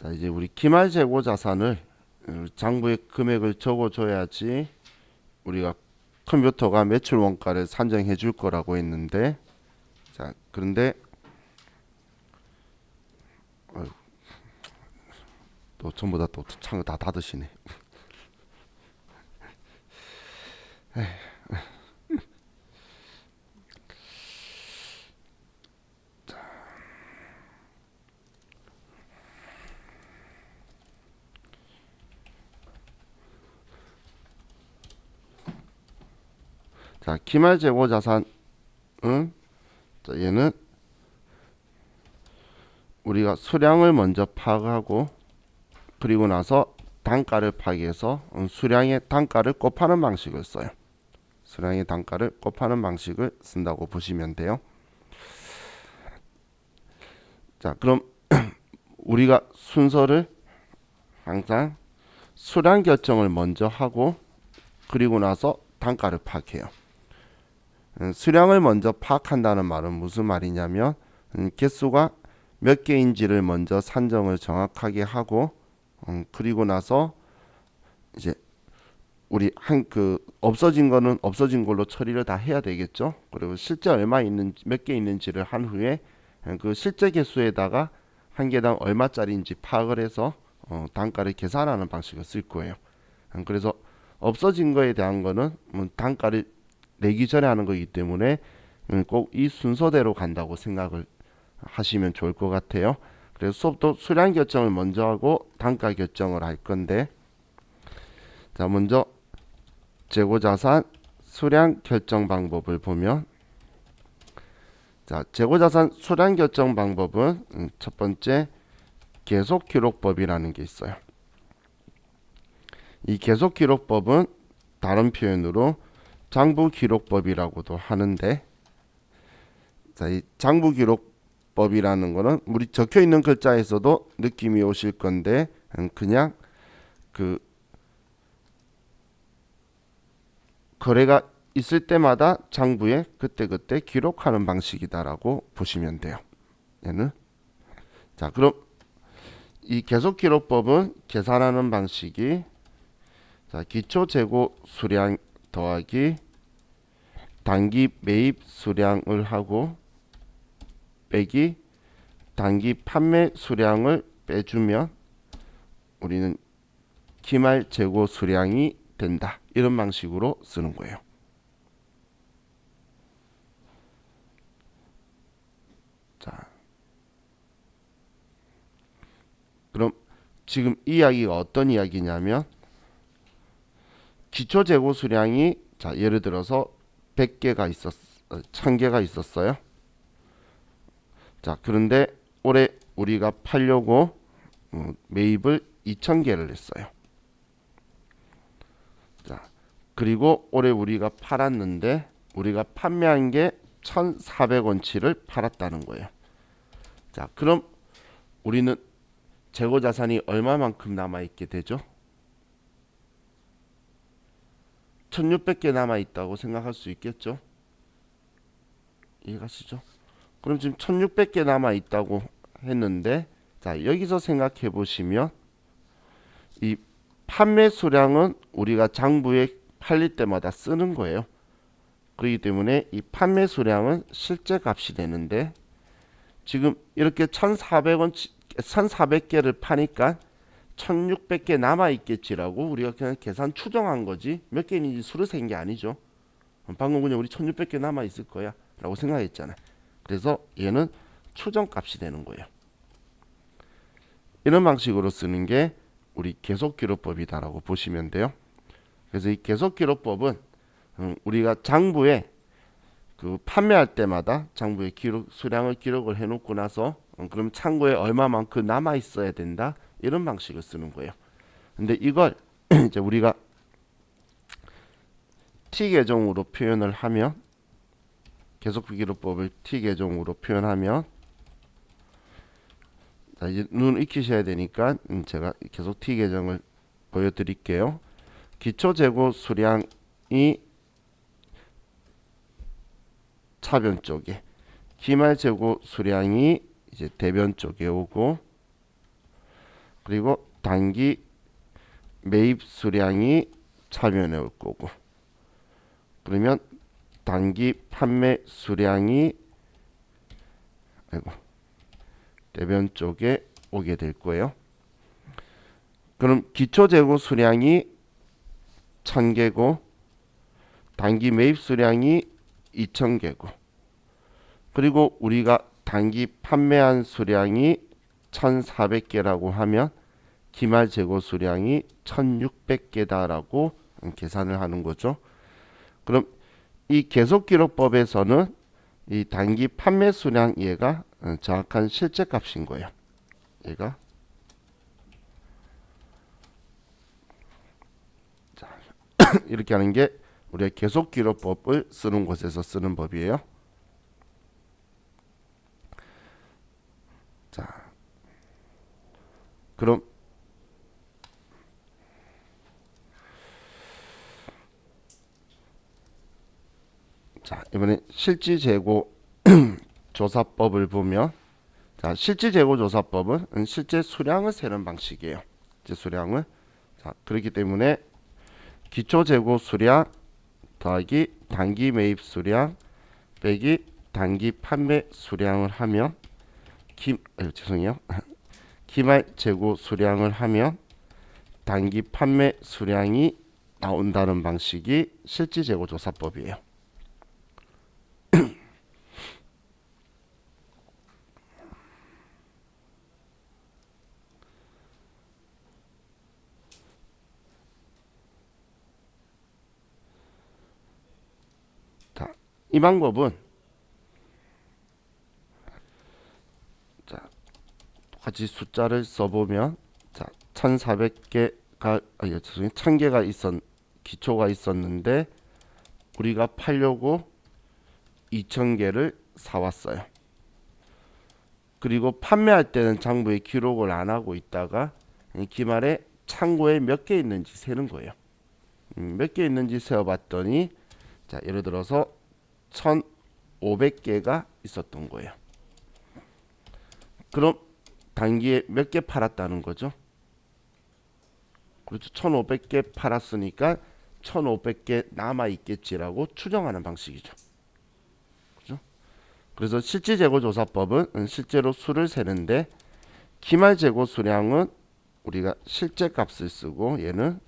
자, 이제 우리 기말 재고 자산을 장부에 금액을 적어줘야지 우리가 컴퓨터가 매출 원가를 산정해 줄 거라고 했는데, 자, 그런데 또 전부 다 또 창을 다 닫으시네. 자, 기말 재고 자산은, 자, 얘는 우리가 수량을 먼저 파악하고 그리고 나서 단가를 파악해서 수량의 단가를 곱하는 방식을 써요. 수량의 단가를 곱하는 방식을 쓴다고 보시면 돼요. 자, 그럼 우리가 순서를 항상 수량 결정을 먼저 하고 그리고 나서 단가를 파악해요. 수량을 먼저 파악한다는 말은 무슨 말이냐면 개수가 몇 개인지를 먼저 산정을 정확하게 하고 그리고 나서 이제 우리 없어진 거는 없어진 걸로 처리를 다 해야 되겠죠. 그리고 실제 얼마 있는 몇 개 있는지를 한 후에 그 실제 개수에다가 한 개당 얼마짜리인지 파악을 해서 단가를 계산하는 방식을 쓸 거예요. 그래서 없어진 거에 대한 거는 단가를 내기 전에 하는 거기 때문에 꼭 이 순서대로 간다고 생각을 하시면 좋을 것 같아요. 그래서 수업도 수량 결정을 먼저 하고 단가 결정을 할 건데, 자, 먼저 재고자산 수량 결정 방법을 보면, 자, 재고자산 수량 결정 방법은 첫 번째 계속기록법이라는 게 있어요. 이 계속기록법은 다른 표현으로 장부기록법이라고도 하는데, 자, 이 장부기록법이라는 거는 우리 적혀 있는 글자에서도 느낌이 오실 건데 그냥 그 거래가 있을 때마다 장부에 그때그때 기록하는 방식이다라고 보시면 돼요. 얘는, 자, 그럼 이 계속기록법은 계산하는 방식이, 자, 기초재고 수량 더하기 단기 매입 수량을 하고 빼기 단기 판매 수량을 빼주면 우리는 기말 재고 수량이 된다. 이런 방식으로 쓰는 거예요. 자, 그럼 지금 이 이야기가 어떤 이야기냐면 기초 재고 수량이, 자, 예를 들어서 100개가 1000개가 있었어요. 자, 그런데 올해 우리가 팔려고 매입을 2000개를 했어요. 자, 그리고 올해 우리가 팔았는데 우리가 판매한 게 1400원치를 팔았다는 거예요. 자, 그럼 우리는 재고 자산이 얼마만큼 남아 있게 되죠? 1600개 남아 있다고 생각할 수 있겠죠? 이해가시죠? 그럼 지금 1600개 남아 있다고 했는데, 자, 여기서 생각해 보시면 이 판매 수량은 우리가 장부에 팔릴 때마다 쓰는 거예요. 그렇기 때문에 이 판매 수량은 실제 값이 되는데, 지금 이렇게 1400개를 파니까 1600개 남아 있겠지라고 우리가 그냥 계산 추정한 거지 몇 개 있는지 수를 센 게 아니죠. 방금 그냥 우리 1600개 남아 있을 거야 라고 생각했잖아. 그래서 얘는 추정값이 되는 거예요. 이런 방식으로 쓰는 게 우리 계속기록법이다라고 보시면 돼요. 그래서 이 계속기록법은 우리가 장부에 그 판매할 때마다 장부에 수량을 기록을 해놓고 나서 그럼 창고에 얼마만큼 남아 있어야 된다, 이런 방식을 쓰는 거예요. 근데 이걸 이제 우리가 T 계정으로 표현을 하면, 계속기록법을 T 계정으로 표현하면, 자, 이제 눈 익히셔야 되니까 제가 계속 T 계정을 보여드릴게요. 기초 재고 수량이 차변 쪽에, 기말 재고 수량이 이제 대변 쪽에 오고, 그리고 단기 매입 수량이 참여해 올 거고, 그러면 단기 판매 수량이 대변 쪽에 오게 될 거예요. 그럼 기초 재고 수량이 1000개고 단기 매입 수량이 2000개고, 그리고 우리가 단기 판매한 수량이 1400개라고 하면 기말 재고 수량이 1600개다라고 계산을 하는 거죠. 그럼 이 계속기록법에서는 이 단기 판매 수량 얘가 정확한 실제 값인 거예요. 얘가 자, 이렇게 하는 게 우리가 계속기록법을 쓰는 곳에서 쓰는 법이에요. 자, 그럼 자, 이번에 실지재고 조사법을 보면, 자, 실지재고조사법은 실제 수량을 세는 방식이에요. 실제 수량을. 자, 그렇기 때문에 기초재고 수량 더하기 단기 매입 수량 빼기 단기 판매 수량을 하면 죄송해요. 기말 재고 수량을 하면 단기 판매 수량이 나온다는 방식이 실지재고조사법이에요. 자, 이 방법은 자, 똑같이 숫자를 써보면, 자, 1400개가 죄송해요. 1000개가 기초가 있었는데 우리가 팔려고 2000개를 사왔어요. 그리고 판매할 때는 장부에 기록을 안 하고 있다가 기말에 창고에 몇 개 있는지 세는 거예요. 몇 개 있는지 세어봤더니, 자, 예를 들어서 1500개가 있었던 거예요. 그럼 단기에 몇 개 팔았다는 거죠? 그렇죠. 1500개 팔았으니까 1500개 남아있겠지라고 추정하는 방식이죠. 그죠? 그래서 실질재고조사법은 실제로 수를 세는데, 기말재고 수량은 우리가 실제 값을 쓰고, 얘는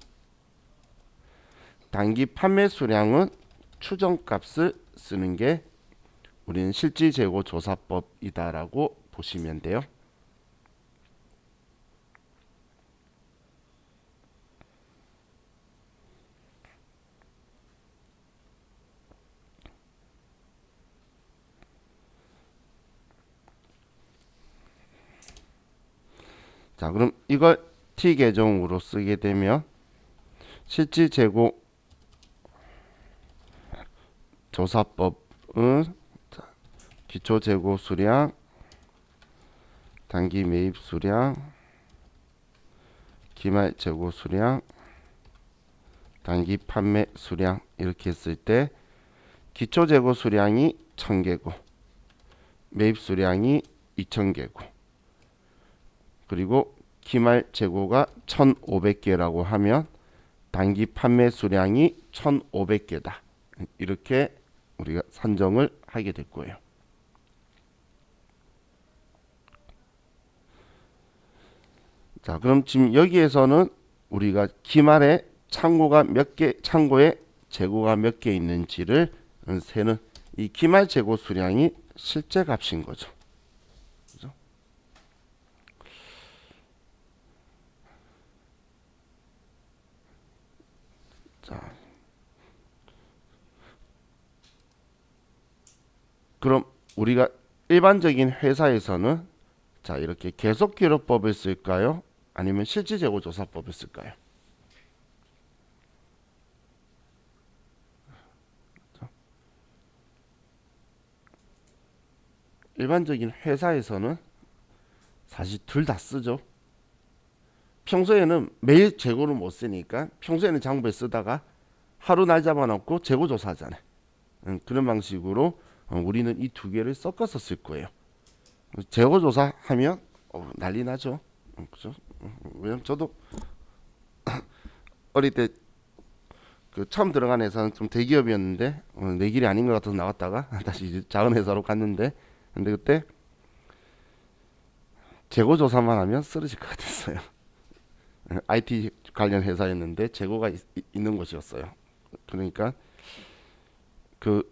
단기 판매 수량은 추정 값을 쓰는 게 우리는 실질재고조사법이다라고 보시면 돼요. 자, 그럼 이걸 T 계정으로 쓰게 되면 실질재고 조사법은 기초 재고 수량, 단기 매입 수량, 기말 재고 수량, 단기 판매 수량 이렇게 했을 때 기초 재고 수량이 1000개고 매입 수량이 2000개고 그리고 기말 재고가 1500개라고 하면 단기 판매 수량이 1500개다. 이렇게 우리가 산정을 하게 될 거예요. 자, 그럼 지금 여기에서는 우리가 기말에 창고에 재고가 몇 개 있는지를 세는 이 기말 재고 수량이 실제 값인 거죠. 그죠? 자, 그럼 우리가 일반적인 회사에서는 자, 이렇게 계속기록법을 쓸까요? 아니면 실질재고조사법을 쓸까요? 일반적인 회사에서는 사실 둘 다 쓰죠. 평소에는 매일 재고를 못 쓰니까 평소에는 장부에 쓰다가 하루 날 잡아놓고 재고조사하잖아요. 그런 방식으로 우리는 이 두 개를 섞어서 쓸 거예요. 재고조사 하면 난리 나죠. 그죠? 왜냐면 저도 어릴 때 그 처음 들어간 회사는 좀 대기업이었는데 내 길이 아닌 것 같아서 나왔다가 다시 이제 작은 회사로 갔는데, 근데 그때 재고 조사만 하면 쓰러질 것 같았어요. IT 관련 회사였는데 재고가 있는 곳이었어요. 그러니까 그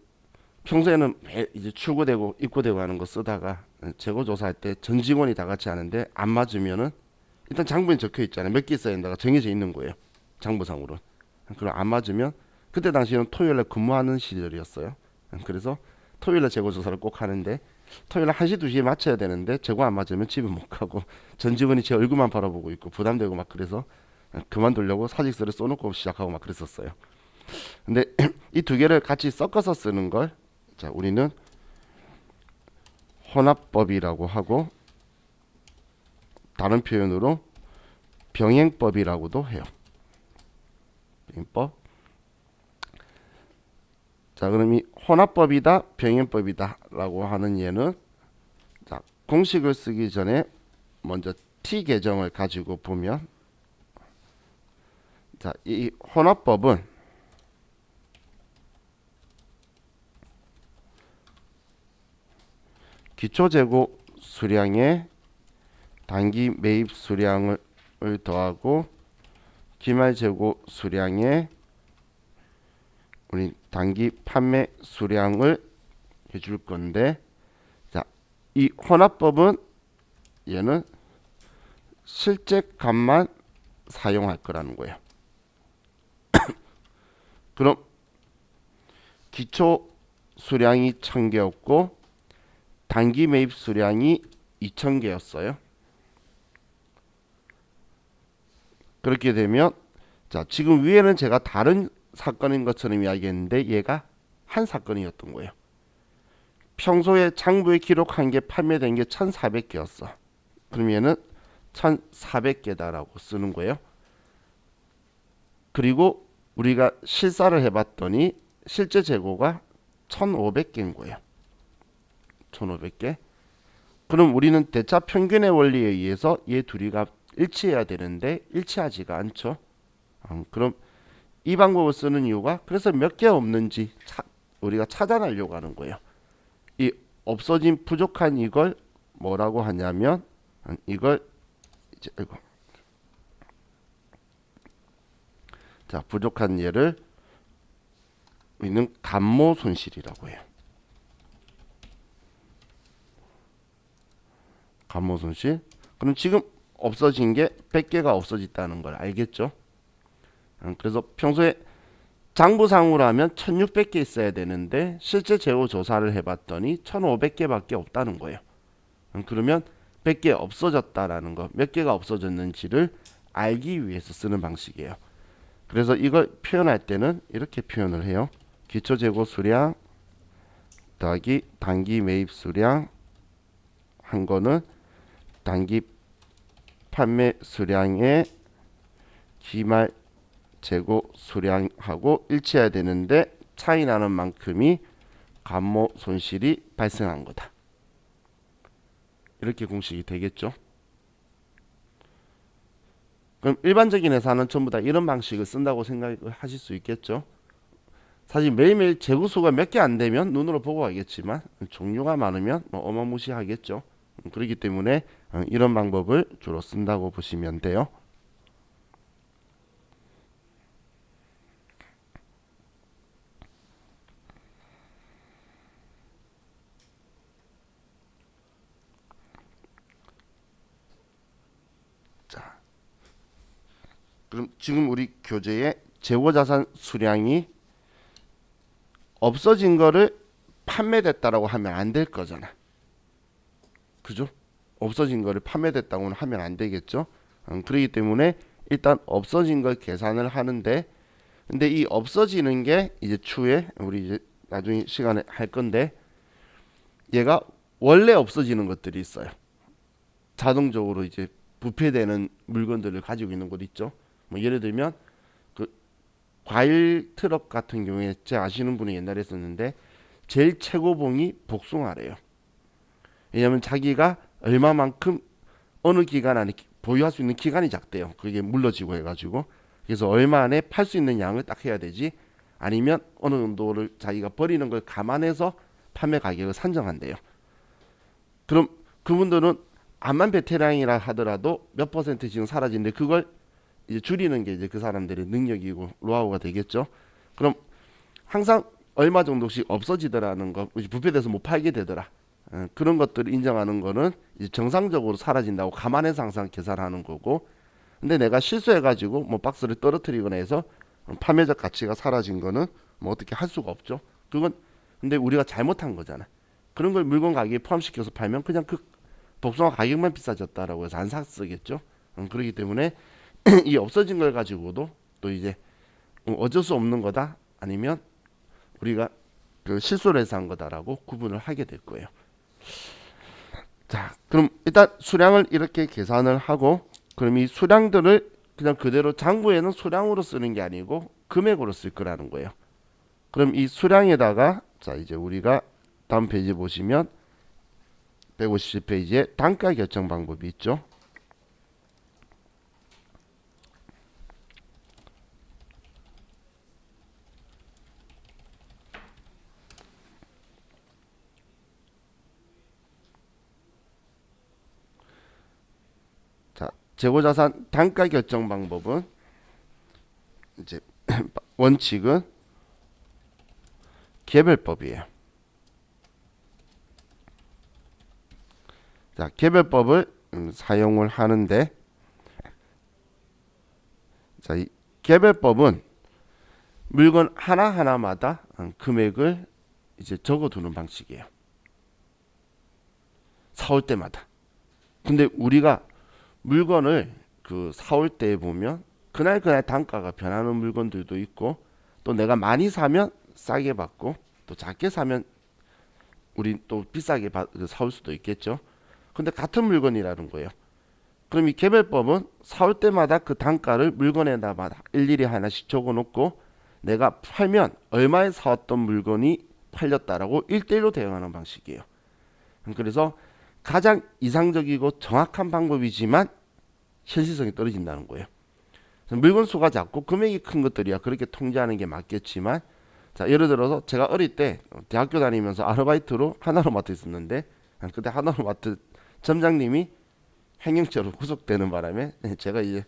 평소에는 이제 출고되고 입고되고 하는 거 쓰다가 재고 조사할 때 전 직원이 다 같이 하는데 안 맞으면은 일단 장부에 적혀 있잖아요. 몇 개 써야 된다가 정해져 있는 거예요. 장부상으로. 그럼 안 맞으면 그때 당시에는 토요일에 근무하는 시절이었어요. 그래서 토요일에 재고 조사를 꼭 하는데 토요일 1시 2시에 맞춰야 되는데 재고 안 맞으면 집에 못 가고 전 직원이 제 얼굴만 바라보고 있고 부담되고 막 그래서 그만두려고 사직서를 써놓고 시작하고 막 그랬었어요. 근데 이 두 개를 같이 섞어서 쓰는 걸 자, 우리는 혼합법이라고 하고 다른 표현으로 병행법이라고도 해요. 병행법. 자, 그럼 이 혼합법이다, 병행법이다라고 하는 예는 자, 공식을 쓰기 전에 먼저 T 계정을 가지고 보면 자, 이 혼합법은 기초재고 수량에 단기 매입 수량을 더하고 기말재고 수량에 우리 단기 판매 수량을 해줄 건데, 자, 이 혼합법은 얘는 실제 값만 사용할 거라는 거예요. 그럼 기초 수량이 1000개였고 단기 매입 수량이 2000개였어요. 그렇게 되면 자, 지금 위에는 제가 다른 사건인 것처럼 이야기했는데 얘가 한 사건이었던 거예요. 평소에 장부에 기록한 게 판매된 게 1400개였어. 그럼 얘는 1400개다라고 쓰는 거예요. 그리고 우리가 실사를 해봤더니 실제 재고가 1500개인 거예요. 1500개. 그럼 우리는 대차 평균의 원리에 의해서 얘 둘이가 일치해야 되는데 일치하지가 않죠. 그럼 이 방법을 쓰는 이유가 그래서 몇 개 없는지 우리가 찾아내려고 하는 거예요. 이 없어진 부족한 이걸 뭐라고 하냐면 이걸 이제 이거 자, 부족한 예를 우리는 감모 손실이라고 해요. 감모 손실. 그럼 지금 없어진 게 100개가 없어졌다는 걸 알겠죠? 그래서 평소에 장부상으로 하면 1600개 있어야 되는데 실제 재고 조사를 해봤더니 1500개밖에 없다는 거예요. 그러면 100개 없어졌다라는 거, 몇 개가 없어졌는지를 알기 위해서 쓰는 방식이에요. 그래서 이걸 표현할 때는 이렇게 표현을 해요. 기초 재고 수량 더하기 단기 매입 수량 한 거는 단기 판매 수량의 기말 재고 수량하고 일치해야 되는데 차이 나는 만큼이 감모 손실이 발생한 거다. 이렇게 공식이 되겠죠. 그럼 일반적인 회사는 전부 다 이런 방식을 쓴다고 생각하실 수 있겠죠. 사실 매일매일 재고수가 몇 개 안 되면 눈으로 보고 하겠지만 종류가 많으면 어마무시하겠죠. 그렇기 때문에 이런 방법을 주로 쓴다고 보시면 돼요. 자, 그럼 지금 우리 교재에 재고자산 수량이 없어진 거를 판매됐다라고 하면 안 될 거잖아. 그죠? 없어진 거를 판매됐다고는 하면 안 되겠죠. 그렇기 때문에 일단 없어진 걸 계산을 하는데, 근데 이 없어지는 게 이제 추후에 우리 이제 나중에 시간에 할 건데 얘가 원래 없어지는 것들이 있어요. 자동적으로 이제 부패되는 물건들을 가지고 있는 곳 있죠. 뭐 예를 들면 그 과일 트럭 같은 경우에 제가 아시는 분이 옛날에 했었는데 제일 최고봉이 복숭아래요. 왜냐하면 자기가 얼마만큼 어느 기간 안에 보유할 수 있는 기간이 작대요. 그게 물러지고 해가지고 그래서 얼마 안에 팔 수 있는 양을 딱 해야 되지 아니면 어느 정도를 자기가 버리는 걸 감안해서 판매 가격을 산정한대요. 그럼 그분들은 암만 베테랑이라 하더라도 몇 퍼센트 지금 사라지는데 그걸 이제 줄이는 게 이제 그 사람들의 능력이고 노하우가 되겠죠. 그럼 항상 얼마 정도씩 없어지더라는 거, 부패돼서 못 팔게 되더라. 그런 것들을 인정하는 거는 이제 정상적으로 사라진다고 감안해서 항상 계산하는 거고. 근데 내가 실수해가지고 뭐 박스를 떨어뜨리거나 해서 판매적 가치가 사라진 거는 뭐 어떻게 할 수가 없죠. 그건 근데 우리가 잘못한 거잖아. 그런 걸 물건 가격에 포함시켜서 팔면 그냥 그 복숭아 가격만 비싸졌다라고 해서 안 샀겠죠. 그렇기 때문에 이 없어진 걸 가지고도 또 이제 어쩔 수 없는 거다 아니면 우리가 그 실수를 해서 한 거다라고 구분을 하게 될 거예요. 자, 그럼 일단 수량을 이렇게 계산을 하고 그럼 이 수량들을 그냥 그대로 장부에는 수량으로 쓰는 게 아니고 금액으로 쓸 거라는 거예요. 그럼 이 수량에다가 자 이제 우리가 다음 페이지 보시면 157페이지에 단가 결정 방법이 있죠. 자, 재고자산 단가 결정 방법은 이제 원칙은 개별법이에요. 자, 개별법을 사용을 하는데 자, 이 개별법은 물건 하나하나마다 금액을 이제 적어두는 방식이에요. 사올 때마다. 근데 우리가 물건을 그 사올 때 보면 그날 단가가 변하는 물건들도 있고 또 내가 많이 사면 싸게 받고 또 작게 사면 우리 또 비싸게 사올 수도 있겠죠. 근데 같은 물건이라는 거예요. 그럼 이 개별법은 사올 때마다 그 단가를 물건에다 일일이 하나씩 적어놓고 내가 팔면 얼마에 사왔던 물건이 팔렸다라고 1대1로 대응하는 방식이에요. 그래서 가장 이상적이고 정확한 방법이지만 현실성이 떨어진다는 거예요. 물건 수가 작고 금액이 큰 것들이야 그렇게 통제하는 게 맞겠지만 자 예를 들어서 제가 어릴 때 대학교 다니면서 아르바이트로 하나로마트 있었는데 그때 하나로마트 점장님이 행정처로 구속되는 바람에 제가 이제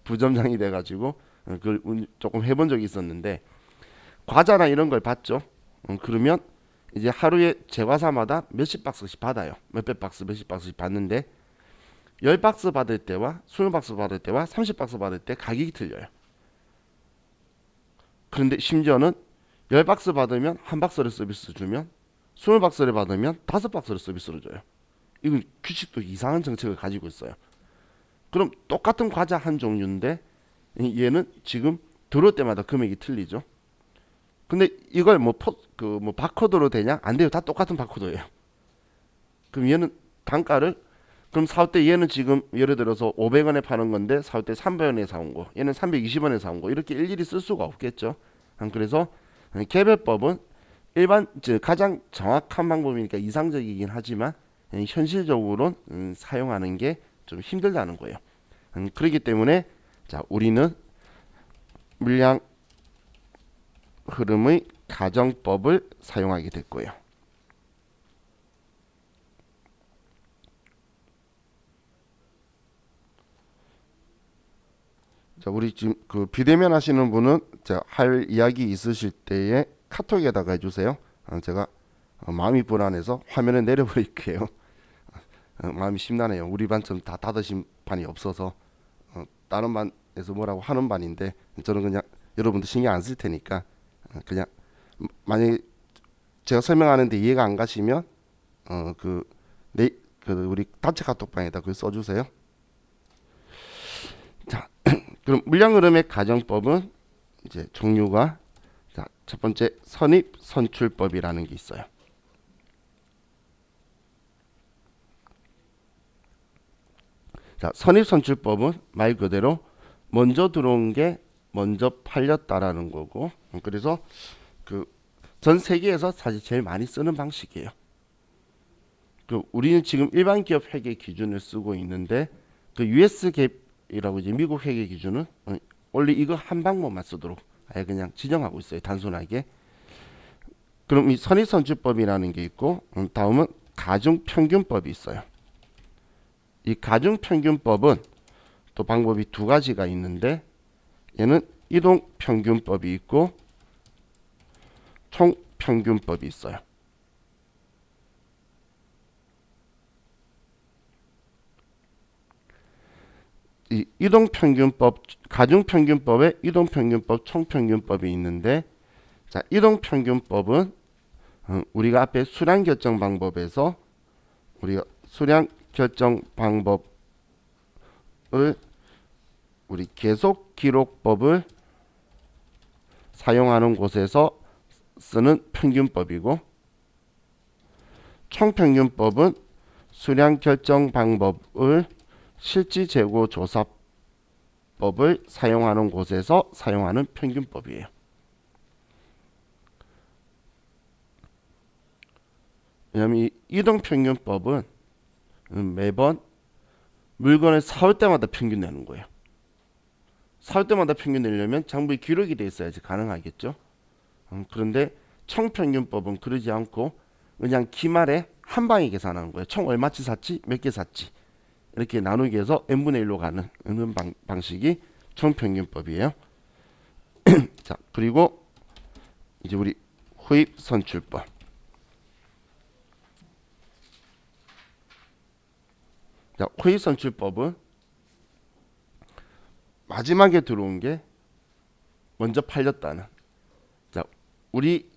부점장이 돼가지고 그걸 조금 해본 적이 있었는데 과자나 이런 걸 받죠. 그러면 이제 하루에 제과사마다 몇십 박스씩 받아요. 몇백 박스 몇십 박스씩 받는데 10박스 받을 때와 20박스 받을 때와 30박스 받을 때 가격이 틀려요. 그런데 심지어는 10박스 받으면 한 박스를 서비스 주면 20박스를 받으면 5박스를 서비스로 줘요. 이건 규칙도 이상한 정책을 가지고 있어요. 그럼 똑같은 과자 한 종류인데 얘는 지금 들어올 때마다 금액이 틀리죠. 근데 이걸 뭐 바코드로 되냐? 안 돼요. 다 똑같은 바코드예요. 그럼 얘는 단가를 그럼 사올 때 얘는 지금 예를 들어서 500원에 파는 건데 사올 때 300원에 사온 거, 얘는 320원에 사온 거 이렇게 일일이 쓸 수가 없겠죠. 그래서 개별법은 가장 정확한 방법이니까 이상적이긴 하지만 현실적으로 사용하는 게 좀 힘들다는 거예요. 그렇기 때문에 자 우리는 물량 흐름의 가정법을 사용하게 될 거예요. 자, 우리 지금 그 비대면 하시는 분은 할 이야기 있으실 때에 카톡에다가 해주세요. 제가 마음이 불안해서 화면을 내려버릴게요. 마음이 심란해요. 우리 반처럼 다 닫으신 반이 없어서 다른 반에서 뭐라고 하는 반인데 저는 그냥 여러분들 신경 안 쓸 테니까 그냥 만약에 제가 설명하는데 이해가 안 가시면 그 우리 단체 카톡방에다 글 써주세요. 자, 그럼 물량 흐름의 가정법은 이제 종류가 자, 첫 번째 선입 선출법이라는 게 있어요. 자, 선입 선출법은 말 그대로 먼저 들어온 게 먼저 팔렸다라는 거고 그래서 그 전 세계에서 사실 제일 많이 쓰는 방식이에요. 우리는 지금 일반 기업 회계 기준을 쓰고 있는데 그 US 갭이라고 이제 미국 회계 기준은 원래 이거 한 방법만 쓰도록 아예 그냥 지정하고 있어요. 단순하게. 그럼 이 선입선출법이라는 게 있고 다음은 가중평균법이 있어요. 이 가중평균법은 또 방법이 두 가지가 있는데 얘는 이동평균법이 있고 총평균법이 있어요. 이 이동평균법, 가중평균법에 이동평균법, 총평균법이 있는데 자, 이동평균법은 우리가 앞에 수량결정 방법에서 우리가 수량결정 방법을 우리 계속기록법을 사용하는 곳에서 쓰는 평균법이고 총평균법은 수량결정 방법을 실지재고조사법을 사용하는 곳에서 사용하는 평균법이에요. 왜냐하면 이 이동평균법은 매번 물건을 사올 때마다 평균 내는 거예요. 사올 때마다 평균 내려면 장부에 기록이 돼 있어야지 가능하겠죠. 그런데 총평균법은 그러지 않고 그냥 기말에 한 방에 계산하는 거예요. 총 얼마치 샀지, 몇 개 샀지 이렇게 나누기 해서 n분의 1로 가는 방식이 총평균법이에요. 자, 그리고 이제 우리 후입선출법. 자, 후입선출법은 마지막에 들어온 게 먼저 팔렸다는. 자, 우리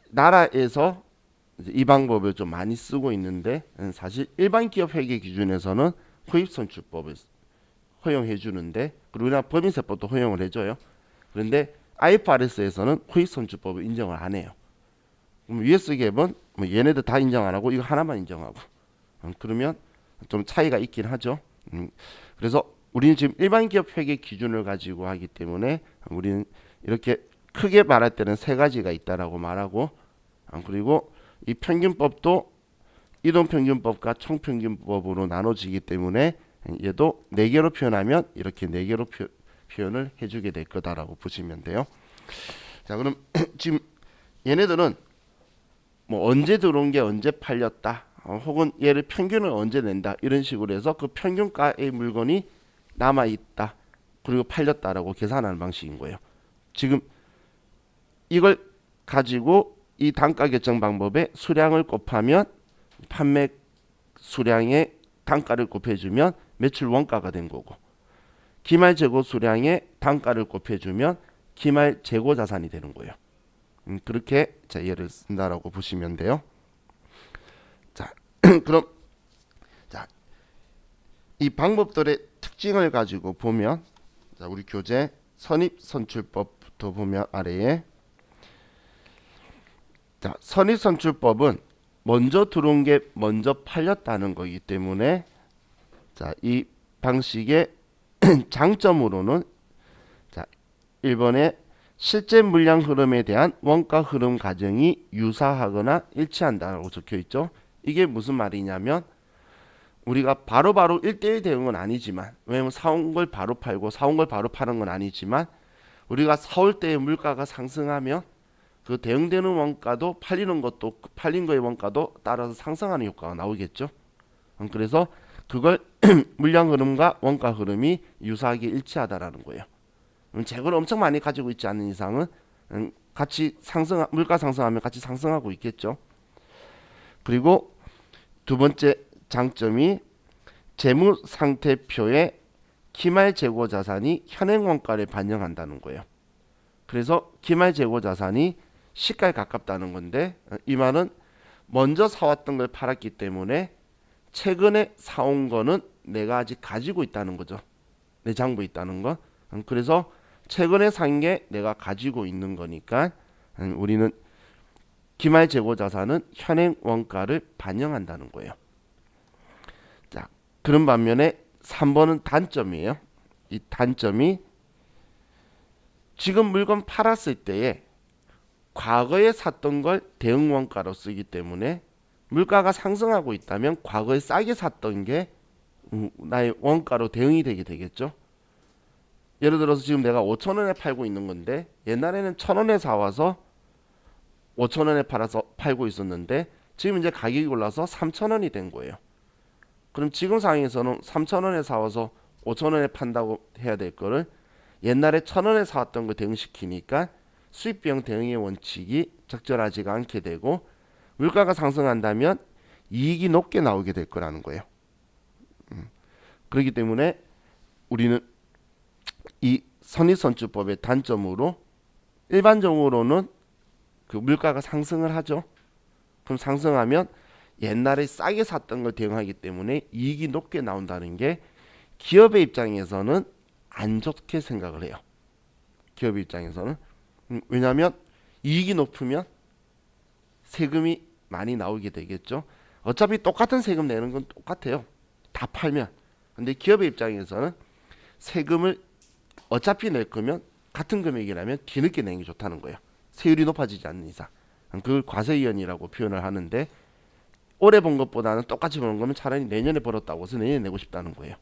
나라에서 이 방법을 좀 많이 쓰고 있는데 사실 일반 기업 회계 기준에서는 후입선출법을 허용해 주는데 그리고 우리나라 법인세법도 허용을 해줘요. 그런데 IFRS에서는 후입선출법을 인정을 안 해요. 그럼 US 갭은 뭐 얘네들 다 인정 안 하고 이거 하나만 인정하고 그러면 좀 차이가 있긴 하죠. 그래서 우리는 지금 일반 기업 회계 기준을 가지고 하기 때문에 우리는 이렇게 크게 말할 때는 세 가지가 있다라고 말하고 그리고 이 평균법도 이동평균법과 총평균법으로 나눠지기 때문에 얘도 4개로 표현하면 이렇게 4개로 표현을 해주게 될 거다라고 보시면 돼요. 자, 그럼 지금 얘네들은 뭐 언제 들어온 게 언제 팔렸다 혹은 얘를 평균을 언제 낸다 이런 식으로 해서 그 평균가의 물건이 남아있다 그리고 팔렸다라고 계산하는 방식인 거예요. 지금 이걸 가지고 이 단가 결정 방법에 수량을 곱하면 판매 수량의 단가를 곱해주면 매출 원가가 된 거고 기말 재고 수량의 단가를 곱해주면 기말 재고 자산이 되는 거예요. 그렇게 자, 예를 쓴다라고 보시면 돼요. 자, 그럼 자, 이 방법들의 특징을 가지고 보면 자, 우리 교재 선입선출법부터 보면 아래에 자, 선입선출법은 먼저 들어온 게 먼저 팔렸다는 거기 때문에 자, 이 방식의 장점으로는 자, 1번에 실제 물량 흐름에 대한 원가 흐름 과정이 유사하거나 일치한다고 적혀 있죠. 이게 무슨 말이냐면 우리가 바로바로 1대1 대응은 아니지만 왜냐면 사온 걸 바로 팔고 사온 걸 바로 파는 건 아니지만 우리가 사올 때의 물가가 상승하면 그 대응되는 원가도 팔리는 것도 팔린 거의 원가도 따라서 상승하는 효과가 나오겠죠. 그래서 그걸 물량 흐름과 원가 흐름이 유사하게 일치하다라는 거예요. 재고를 엄청 많이 가지고 있지 않는 이상은 같이 물가 상승하면 같이 상승하고 있겠죠. 그리고 두 번째 장점이 재무상태표에 기말 재고 자산이 현행 원가를 반영한다는 거예요. 그래서 기말 재고 자산이 시가에 가깝다는 건데 이 말은 먼저 사왔던 걸 팔았기 때문에 최근에 사온 거는 내가 아직 가지고 있다는 거죠. 내 장부에 있다는 거. 그래서 최근에 산 게 내가 가지고 있는 거니까 우리는 기말 재고 자산은 현행 원가를 반영한다는 거예요. 자, 그런 반면에 3번은 단점이에요. 이 단점이 지금 물건 팔았을 때에 과거에 샀던 걸 대응 원가로 쓰기 때문에 물가가 상승하고 있다면 과거에 싸게 샀던 게 나의 원가로 대응이 되게 되겠죠. 예를 들어서 지금 내가 5,000원에 팔고 있는 건데 옛날에는 1,000원에 사와서 5,000원에 팔아서 팔고 있었는데 지금 이제 가격이 올라서 3,000원이 된 거예요. 그럼 지금 상황에서는 3,000원에 사와서 5,000원에 판다고 해야 될 거를 옛날에 1,000원에 사왔던 거 대응시키니까 수입 비용 대응의 원칙이 적절하지가 않게 되고 물가가 상승한다면 이익이 높게 나오게 될 거라는 거예요. 그렇기 때문에 우리는 이 선의선출법의 단점으로 일반적으로는 그 물가가 상승을 하죠. 그럼 상승하면 옛날에 싸게 샀던 걸 대응하기 때문에 이익이 높게 나온다는 게 기업의 입장에서는 안 좋게 생각을 해요. 기업의 입장에서는 왜냐하면 이익이 높으면 세금이 많이 나오게 되겠죠. 어차피 똑같은 세금 내는 건 똑같아요. 다 팔면. 근데 기업의 입장에서는 세금을 어차피 낼 거면 같은 금액이라면 뒤늦게 내는 게 좋다는 거예요. 세율이 높아지지 않는 이상. 그걸 과세위원이라고 표현을 하는데 올해 번 것보다는 똑같이 버는 거면 차라리 내년에 벌었다고 해서 내년에 내고 싶다는 거예요.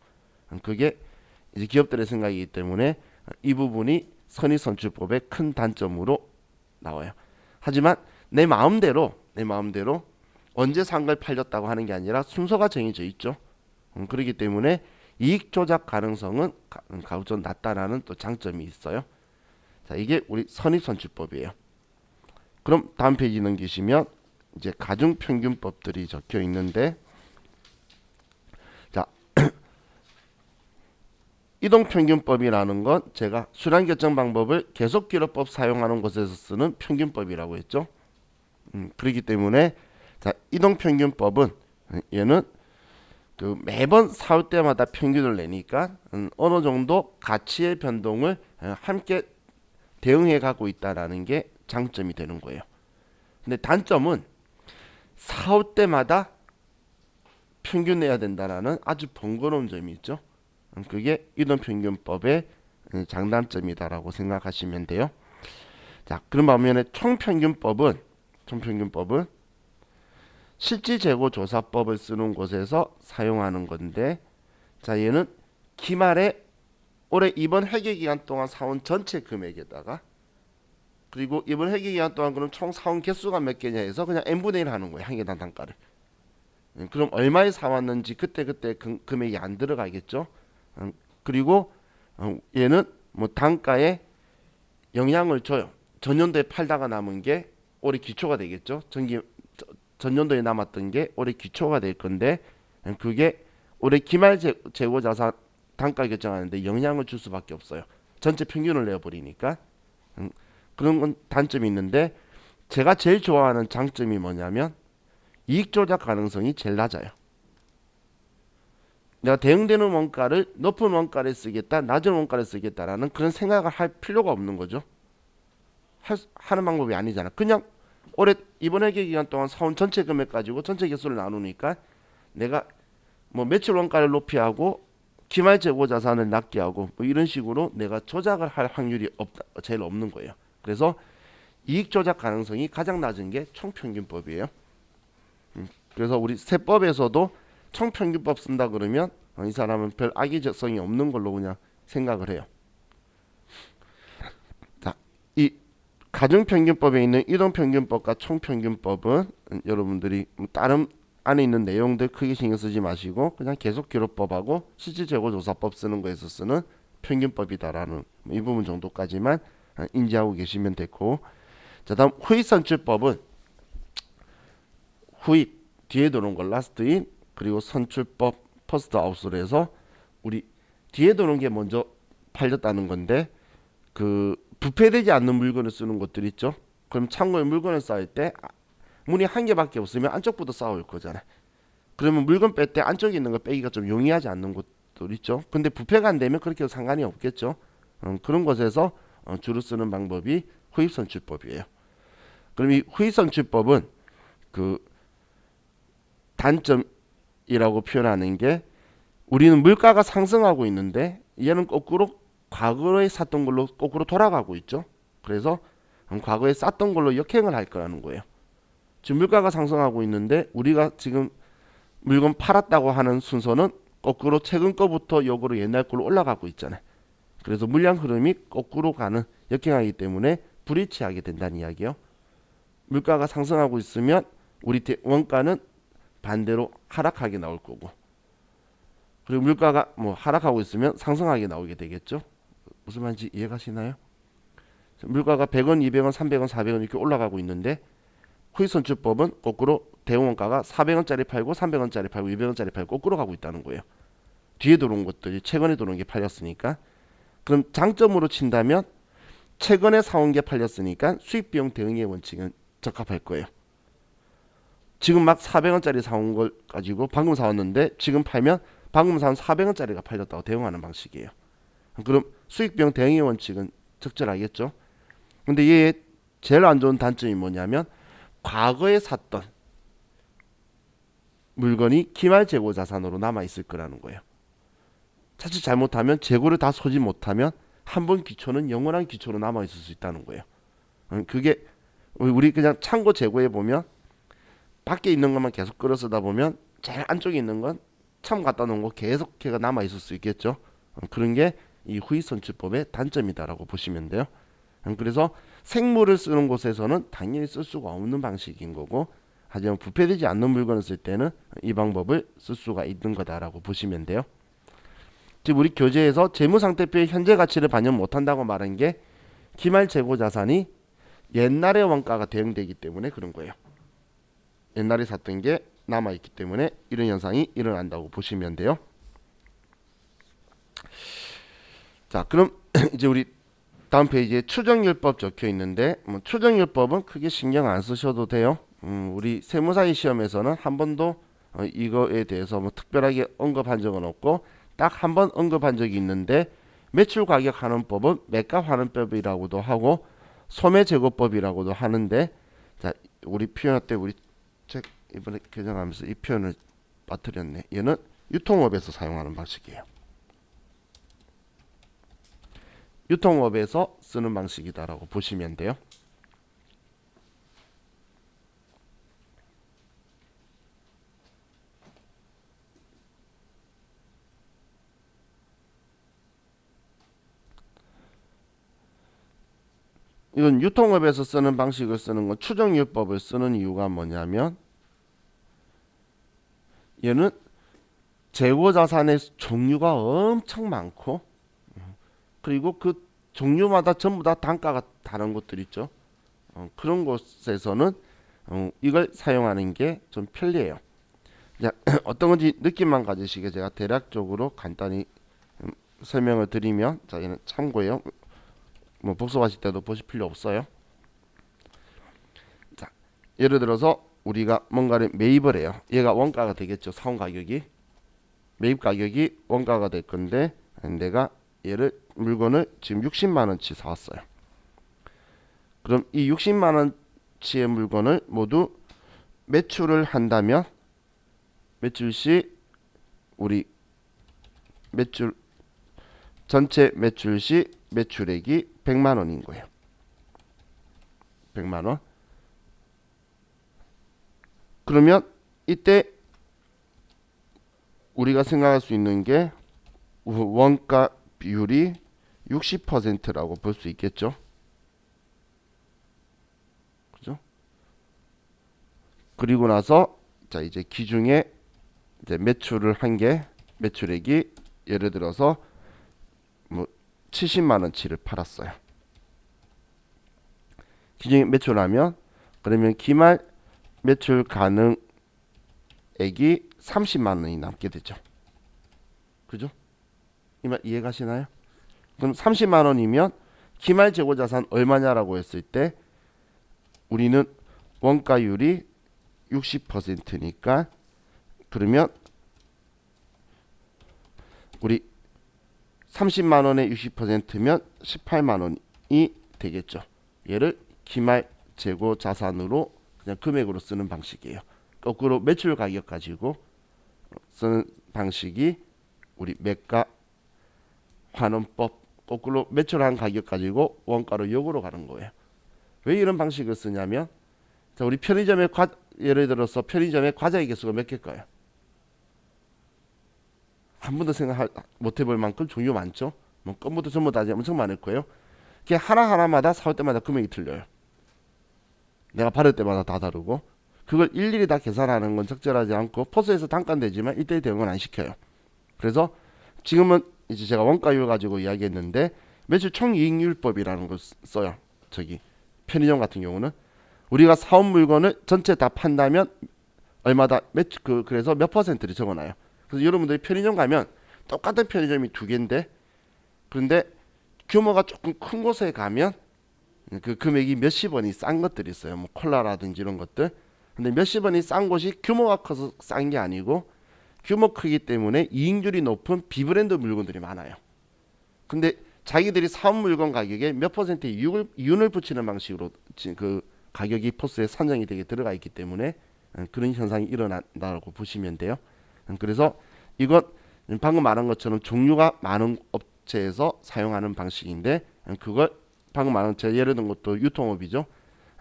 그게 이제 기업들의 생각이기 때문에 이 부분이 선의선출법의 큰 단점으로 나와요. 하지만 내 마음대로 언제 산 걸 팔렸다고 하는 게 아니라 순서가 정해져 있죠. 그렇기 때문에 이익 조작 가능성은 가급적 낮다라는 또 장점이 있어요. 자, 이게 우리 선의선출법이에요. 그럼 다음 페이지 넘기시면 이제 가중평균법들이 적혀 있는데, 자 이동평균법이라는 건 제가 수량결정 방법을 계속기록법 사용하는 곳에서 쓰는 평균법이라고 했죠. 그렇기 때문에 자 이동평균법은 얘는 그 매번 사올 때마다 평균을 내니까 어느 정도 가치의 변동을 함께 대응해 가고 있다라는 게 장점이 되는 거예요. 근데 단점은 사올 때마다 평균 내야 된다라는 아주 번거로운 점이 있죠. 그게 이동평균법의 장단점이다라고 생각하시면 돼요. 자, 그런 반면에 총평균법은 실질재고조사법을 쓰는 곳에서 사용하는 건데, 자 얘는 기말에 올해 이번 회계기간 동안 사온 전체 금액에다가 그리고 이번 회계기간 동안 그럼 총 사온 개수가 몇 개냐 해서 그냥 n분의 1 하는 거예요. 한 개당 단가를. 그럼 얼마에 사왔는지 그때 금액이 안 들어가겠죠. 그리고 얘는 뭐 단가에 영향을 줘요. 전년도에 팔다가 남은 게 올해 기초가 되겠죠. 전년도에 남았던 게 올해 기초가 될 건데 그게 올해 기말 재고자산 단가 결정하는데 영향을 줄 수밖에 없어요. 전체 평균을 내어버리니까. 그런 건 단점이 있는데 제가 제일 좋아하는 장점이 뭐냐면 이익 조작 가능성이 제일 낮아요. 내가 대응되는 원가를 높은 원가를 쓰겠다, 낮은 원가를 쓰겠다라는 그런 생각을 할 필요가 없는 거죠. 하는 방법이 아니잖아. 그냥 올해 이번 회계 기간 동안 사온 전체 금액 가지고 전체 개수를 나누니까 내가 뭐 매출 원가를 높이 하고 기말 재고 자산을 낮게 하고 뭐 이런 식으로 내가 조작을 할 확률이 제일 없는 거예요. 그래서 이익 조작 가능성이 가장 낮은 게 총평균법이에요. 그래서 우리 세법에서도 총평균법 쓴다 그러면 이 사람은 별 악의성이 없는 걸로 그냥 생각을 해요. 자, 이 가중평균법에 있는 이동평균법과 총평균법은 여러분들이 다른 안에 있는 내용들 크게 신경 쓰지 마시고 그냥 계속기록법하고 실질재고조사법 쓰는 거에서 쓰는 평균법이다라는 이 부분 정도까지만 인지하고 계시면 되고, 자 다음 후입선출법은 후입 뒤에 들어온 걸 라스트인 그리고 선출법 퍼스트 아웃으로 해서 우리 뒤에 들어온 게 먼저 팔렸다는 건데 그 부패되지 않는 물건을 쓰는 것들 있죠. 그럼 창고에 물건을 쌓을 때 문이 한 개밖에 없으면 안쪽부터 쌓아올 거잖아요. 그러면 물건 뺄 때 안쪽에 있는 거 빼기가 좀 용이하지 않는 것들 있죠. 근데 부패가 안 되면 그렇게 상관이 없겠죠. 그런 것에서 주로 쓰는 방법이 후입선출법이에요. 그럼 이 후입선출법은 그 단점이라고 표현하는 게 우리는 물가가 상승하고 있는데 얘는 거꾸로 과거에 샀던 걸로 거꾸로 돌아가고 있죠. 그래서 과거에 쌌던 걸로 역행을 할 거라는 거예요. 지금 물가가 상승하고 있는데 우리가 지금 물건 팔았다고 하는 순서는 거꾸로 최근 거부터 요거로 옛날 걸로 올라가고 있잖아요. 그래서 물량 흐름이 거꾸로 가는 역행하기 때문에 불일치하게 된다는 이야기요. 물가가 상승하고 있으면 우리 원가는 반대로 하락하게 나올 거고, 그리고 물가가 뭐 하락하고 있으면 상승하게 나오게 되겠죠. 무슨 말인지 이해가시나요? 물가가 100원, 200원, 300원, 400원 이렇게 올라가고 있는데 후익선출법은 거꾸로 대원가가 400원짜리 팔고 300원짜리 팔고 200원짜리 팔고 거꾸로 가고 있다는 거예요. 뒤에 들어온 것들이 최근에 들어온 게 팔렸으니까. 그럼 장점으로 친다면 최근에 사온 게 팔렸으니까 수익비용 대응의 원칙은 적합할 거예요. 지금 막 400원짜리 사온 걸 가지고 방금 사왔는데 지금 팔면 방금 사온 400원짜리가 팔렸다고 대응하는 방식이에요. 그럼 수익비용 대응의 원칙은 적절하겠죠. 근데 얘의 제일 안 좋은 단점이 뭐냐면 과거에 샀던 물건이 기말 재고 자산으로 남아 있을 거라는 거예요. 자칫 잘못하면 재고를 다 소지 못하면 한 번 기초는 영원한 기초로 남아 있을 수 있다는 거예요. 그게 우리 그냥 창고 재고에 보면 밖에 있는 것만 계속 끌어 쓰다 보면 제일 안쪽에 있는 건 참 갖다 놓은 거 계속 걔가 남아 있을 수 있겠죠. 그런 게 이 후익선출법의 단점이다라고 보시면 돼요. 그래서 생물을 쓰는 곳에서는 당연히 쓸 수가 없는 방식인 거고, 하지만 부패되지 않는 물건을 쓸 때는 이 방법을 쓸 수가 있는 거다라고 보시면 돼요. 즉 우리 교재에서 재무상태표의 현재 가치를 반영 못한다고 말한 게 기말 재고 자산이 옛날의 원가가 대응되기 때문에 그런 거예요. 옛날에 샀던 게 남아있기 때문에 이런 현상이 일어난다고 보시면 돼요. 자, 그럼 이제 우리 다음 페이지에 추정율법 적혀 있는데 추정율법은 크게 신경 안 쓰셔도 돼요. 우리 세무사의 시험에서는 한 번도 이거에 대해서 뭐 특별하게 언급한 적은 없고 딱 한 번 언급한 적이 있는데, 매출 가격 환원법은 매가 환원법이라고도 하고 소매제고법이라고도 하는데, 자 우리 표현 때 우리 책 이번에 개정하면서 이 표현을 빠뜨렸네. 얘는 유통업에서 사용하는 방식이에요. 유통업에서 쓰는 방식이다라고 보시면 돼요. 이건 유통업에서 쓰는 방식을 쓰는 건 추정율법을 쓰는 이유가 뭐냐면 얘는 재고자산의 종류가 엄청 많고 그리고 그 종류마다 전부 다 단가가 다른 것들 있죠. 그런 곳에서는 이걸 사용하는 게 좀 편리해요. 자, 어떤 건지 느낌만 가지시게 제가 대략적으로 간단히 설명을 드리면, 자 얘는 참고예요. 뭐 복습하실 때도 보실 필요 없어요. 자, 예를 들어서 우리가 뭔가를 매입을 해요. 얘가 원가가 되겠죠. 사온 가격이 매입 가격이 원가가 될 건데 내가 얘를 물건을 지금 60만 원치 사왔어요. 그럼 이 60만 원치의 물건을 모두 매출을 한다면 매출 시 우리 매출 전체 매출 시 매출액이 100만 원인 거예요. 100만 원. 그러면 이때 우리가 생각할 수 있는 게 원가 비율이 60%라고 볼 수 있겠죠. 그죠? 그리고 나서 자 이제 기중에 이제 매출을 한 게 매출액이 예를 들어서 뭐 70만 원치를 팔았어요. 기중에 매출하면 그러면 기말 매출 가능액이 30만 원이 남게 되죠. 그죠? 이 말 이해가시나요? 그럼 30만 원이면 기말 재고 자산 얼마냐라고 했을 때 우리는 원가율이 60%니까 그러면 우리 30만 원의 60%면 18만 원이 되겠죠. 얘를 기말 재고 자산으로 그냥 금액으로 쓰는 방식이에요. 거꾸로 매출 가격 가지고 쓰는 방식이 우리 매가 환원법, 거꾸로 매출한 가격 가지고 원가로 역으로 가는 거예요. 왜 이런 방식을 쓰냐면 자, 우리 편의점의 예를 들어서 편의점의 과자의 개수가 몇 개일까요? 한 번도 생각 못 해볼 만큼 종류 많죠. 뭐 건부터 전부 다 엄청 많을 거예요. 그게 하나하나마다 사올 때마다 금액이 틀려요. 내가 받을 때마다 다 다르고, 그걸 일일이 다 계산하는 건 적절하지 않고, 포스에서 단가는 되지만 1대1 대응은 안 시켜요. 그래서 지금은 이제 제가 원가율 가지고 이야기했는데, 매출 총이익률법이라는 걸 써요. 저기 편의점 같은 경우는 우리가 사온 물건을 전체 다 판다면 얼마다 그래서 몇 퍼센트를 적어놔요. 그래서 여러분들이 편의점 가면 똑같은 편의점이 두 개인데, 그런데 규모가 조금 큰 곳에 가면 그 금액이 몇십 원이 싼 것들이 있어요. 뭐 콜라라든지 이런 것들. 근데 몇십 원이 싼 곳이 규모가 커서 싼 게 아니고, 규모 크기 때문에 이익률이 높은 비브랜드 물건들이 많아요. 근데 자기들이 사온 물건 가격에 몇 퍼센트의 이윤을 붙이는 방식으로 그 가격이 포스에 산정이 되게 들어가 있기 때문에 그런 현상이 일어난다고 보시면 돼요. 그래서 이건 방금 말한 것처럼 종류가 많은 업체에서 사용하는 방식인데, 그걸 방금 말한 제가 예를 든 것도 유통업이죠.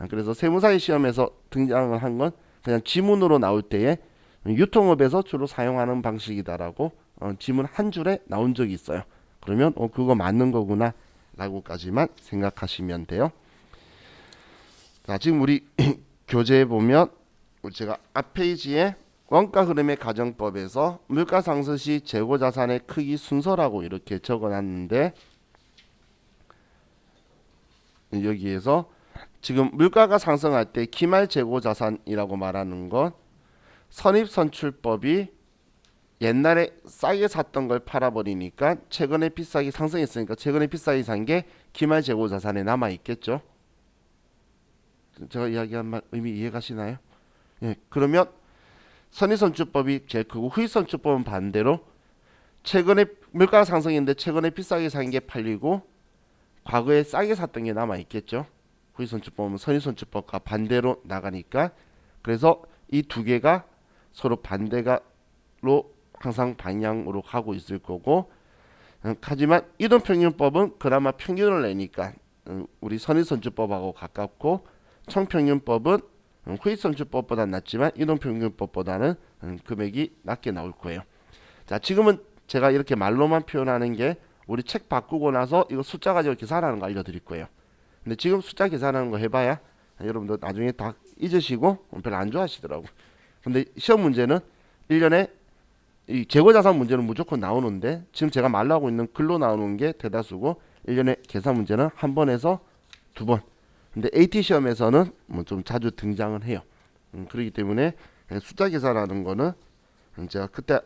그래서 세무사의 시험에서 등장을 한 건 그냥 지문으로 나올 때에 유통업에서 주로 사용하는 방식이다라고 지문 한 줄에 나온 적이 있어요. 그러면 그거 맞는 거구나 라고까지만 생각하시면 돼요. 자, 지금 우리 교재에 보면 제가 앞 페이지에 원가 흐름의 가정법에서 물가 상승 시 재고 자산의 크기 순서라고 이렇게 적어놨는데, 여기에서 지금 물가가 상승할 때 기말 재고 자산이라고 말하는 건 선입선출법이 옛날에 싸게 샀던 걸 팔아버리니까 최근에 비싸게 상승했으니까 최근에 비싸게 산 게 기말 재고 자산에 남아 있겠죠. 제가 이야기한 말 의미 이해가시나요? 예, 그러면 선입선출법이 제일 크고, 후입선출법은 반대로 최근에 물가 상승인데 최근에 비싸게 산 게 팔리고 과거에 싸게 샀던 게 남아 있겠죠. 후입선출법은 선입선출법과 반대로 나가니까, 그래서 이 두 개가 서로 반대가로 항상 방향으로 가고 있을 거고, 하지만 이동평균법은 그나마 평균을 내니까 우리 선입선출법하고 가깝고, 총평균법은 후입선출법보다는 낮지만 이동평균법보다는 금액이 낮게 나올 거예요. 자, 지금은 제가 이렇게 말로만 표현하는 게 우리 책 바꾸고 나서 이거 숫자 가지고 계산하는 거 알려드릴 거예요. 근데 지금 숫자 계산하는 거 해봐야 여러분들 나중에 다 잊으시고 별로 안 좋아하시더라고. 근데 시험 문제는 1년에 이 재고자산 문제는 무조건 나오는데, 지금 제가 말하고 있는 글로 나오는 게 대다수고, 1년에 계산 문제는 한 번에서 두 번. 근데 AT 시험에서는 뭐 좀 자주 등장을 해요. 그렇기 때문에 숫자 계산하는 거는 제가 그때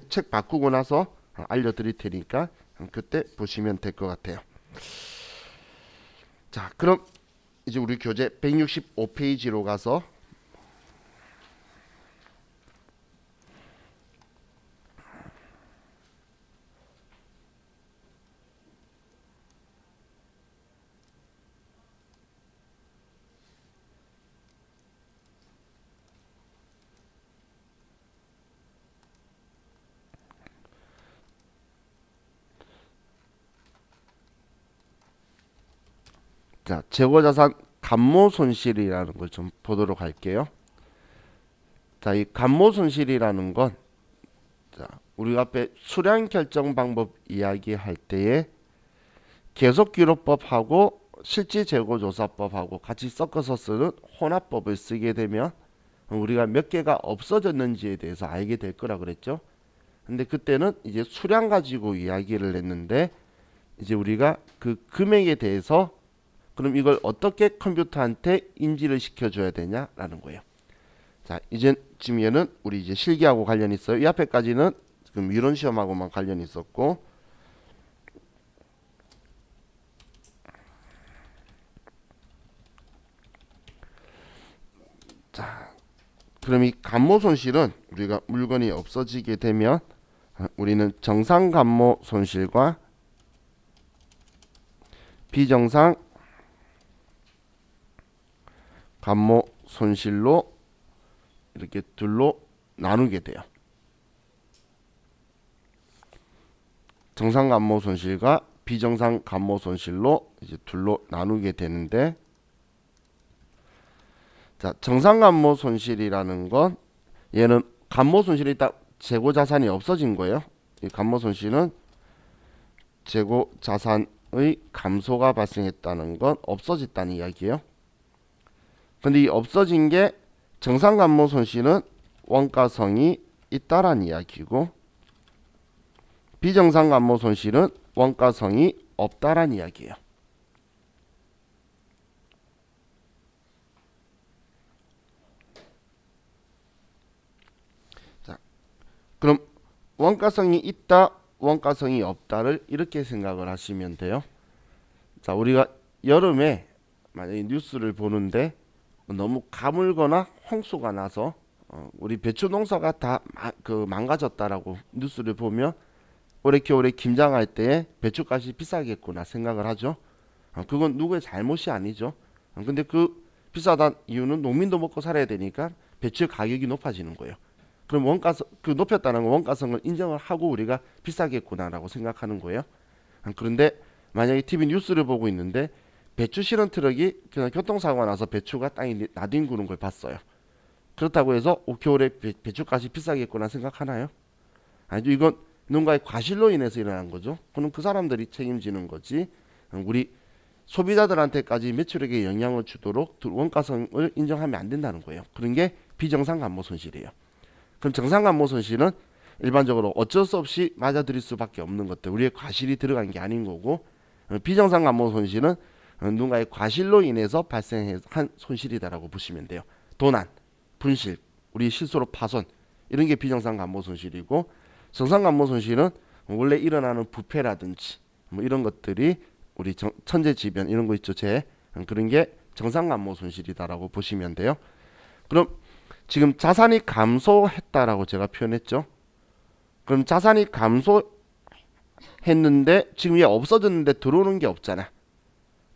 책 바꾸고 나서 알려드릴 테니까 그때 보시면 될 것 같아요. 자, 그럼 이제 우리 교재 165페이지로 가서 자, 재고자산 감모손실이라는 걸 좀 보도록 할게요. 자, 이 감모손실이라는 건, 자, 우리가 앞에 수량 결정 방법 이야기할 때에 계속기록법하고 실질재고조사법하고 같이 섞어서 쓰는 혼합법을 쓰게 되면 우리가 몇 개가 없어졌는지에 대해서 알게 될 거라 그랬죠. 근데 그때는 이제 수량 가지고 이야기를 했는데, 이제 우리가 그 금액에 대해서 그럼 이걸 어떻게 컴퓨터한테 인지를 시켜줘야 되냐라는 거예요. 자, 이제 지금 얘는 우리 이제 실기하고 관련이 있어요. 이 앞에까지는 지금 이론 시험하고만 관련이 있었고, 자, 그럼 이 감모 손실은 우리가 물건이 없어지게 되면 우리는 정상 감모 손실과 비정상 감모 손실로 이렇게 둘로 나누게 돼요. 정상 감모 손실과 비정상 감모 손실로 이제 둘로 나누게 되는데, 자, 정상 감모 손실이라는 건 얘는 감모 손실이 딱 재고 자산이 없어진 거예요. 이 감모 손실은 재고 자산의 감소가 발생했다는 건 없어졌다는 이야기예요. 근데 이 없어진 게 정상 감모 손실은 원가성이 있다라는 이야기고, 비정상 감모 손실은 원가성이 없다라는 이야기예요. 자, 그럼 원가성이 있다, 원가성이 없다를 이렇게 생각을 하시면 돼요. 자, 우리가 여름에 만약에 뉴스를 보는데 너무 가물거나 홍수가 나서 우리 배추 농사가 다 망가졌다라고 뉴스를 보면 올해 겨울에 김장할 때 배추값이 비싸겠구나 생각을 하죠. 그건 누구의 잘못이 아니죠. 근데 그 비싸단 이유는 농민도 먹고 살아야 되니까 배추 가격이 높아지는 거예요. 그럼 원가성 그 높였다는 건 원가성을 인정을 하고 우리가 비싸겠구나라고 생각하는 거예요. 그런데 만약에 TV 뉴스를 보고 있는데 배추 실은 트럭이 그냥 교통사고가 나서 배추가 땅에 나뒹구는 걸 봤어요. 그렇다고 해서 겨울에 배추값이 비싸겠구나 생각하나요? 아니죠. 이건 누군가의 과실로 인해서 일어난 거죠. 그럼 그 사람들이 책임지는 거지. 우리 소비자들한테까지 매출액에 영향을 주도록 원가성을 인정하면 안 된다는 거예요. 그런 게 비정상 감모 손실이에요. 그럼 정상 감모 손실은 일반적으로 어쩔 수 없이 맞아들일 수밖에 없는 것들, 우리의 과실이 들어간 게 아닌 거고, 비정상 감모 손실은 누군가의 과실로 인해서 발생한 손실이다라고 보시면 돼요. 도난, 분실, 우리 실수로 파손, 이런 게 비정상 감모 손실이고, 정상 감모 손실은 원래 일어나는 부패라든지 뭐 이런 것들이 우리 천재지변 이런 거 있죠. 그런 게 정상 감모 손실이다라고 보시면 돼요. 그럼 지금 자산이 감소했다라고 제가 표현했죠. 그럼 자산이 감소했는데 지금 얘 없어졌는데 들어오는 게 없잖아.